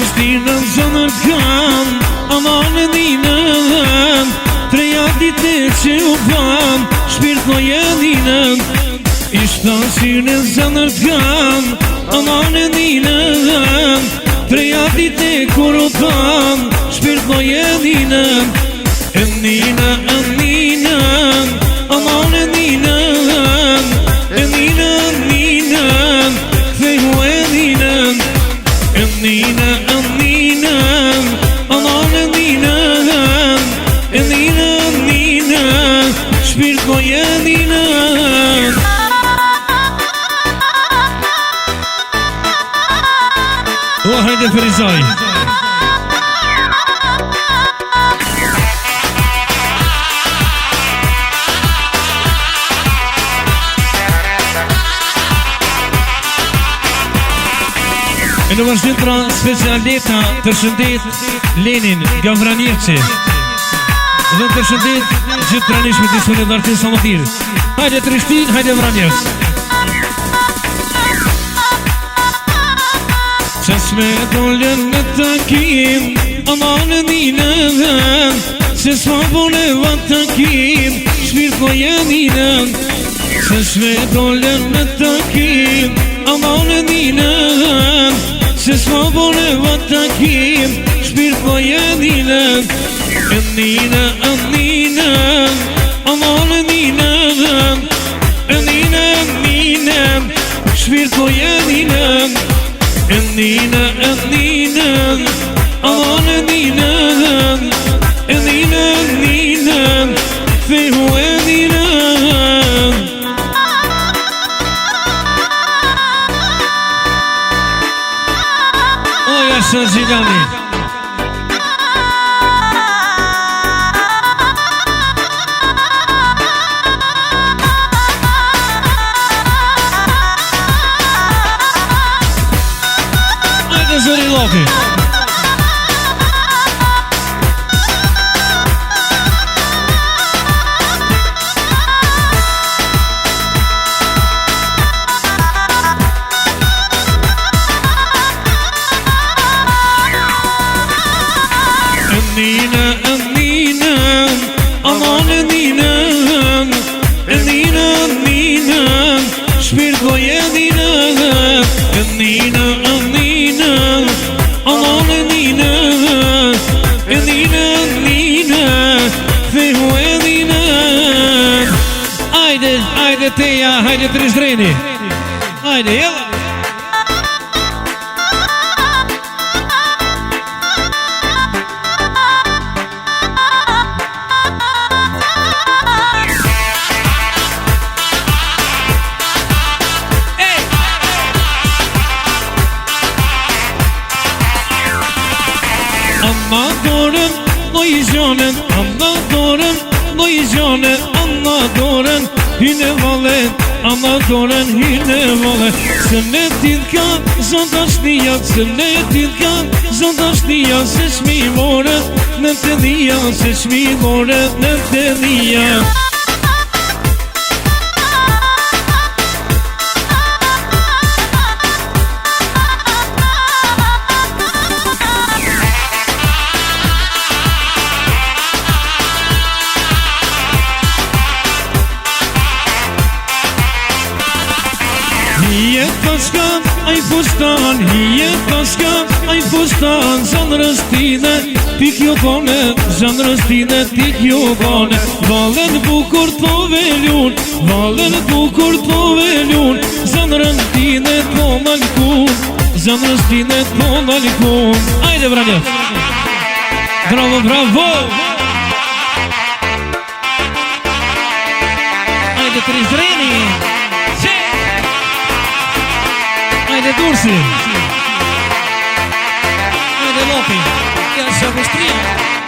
shtinën zënër kam, aman e dinën, treja dite që u pan, shpirt në jedinën. Ishta shtinën zënër kam, aman e dinën, treja dite kur u pan, shpirt në jedinën. E dinën, aman e dinën, e dinën, kthehu e dinën. E dinën, aman e dinën, e dinën, shpirt në jedinën. O, hajde Ferizaj. E në vazhdim pra specialeta të shëndet Lenin nga Vranjevci dhe të shëndet gjithë pranishme të ispunit dhe artin Samotir. Hajde Trishtin, hajde Vranjevc. Qas me dollën në takim, aman e dinën, se s'ma bone va takim, shpirt në jedinën. Qas me dollën në takim, aman e dinën, se s'ma bone va takim, shpirt në jedinën. E dinën, aman e dinën, e dinën, shpirt në jedinën. E dinën, aman e dinën, e dinën, kthehu e dinën. Oja së Gjilani. Zëri Loki. Dinën, aman e dinën, e dinën, shpirt në jedinën. E dinën, aman e dinën, e dinën, kthehu e dinën. Ajde Teja, hajde Trishdreni. Ajde, jella. Amma dorën, no i gjonën, amma dorën, no i gjonën, amma dorën, hyne valet, amma dorën, hyne valet. Se ne t'idhka, zonda shnia, se ne t'idhka, zonda shnia, se shmi more, në të dhia, se shmi more, në të dhia. Hije tashkan, aj fustan, hije tashkan, aj fustan. Zanërës tine, tik jo kone, zanërës tine, tik jo kone. Valen bukur të velun, valen bukur të velun. Zanërën tine të malkun, zanërës tine të malkun. Ajde Vranjevc. Bravo, bravo. Ajde Trishdreni. Ajde Dursi. Ajde Loki. Ja se Avustria.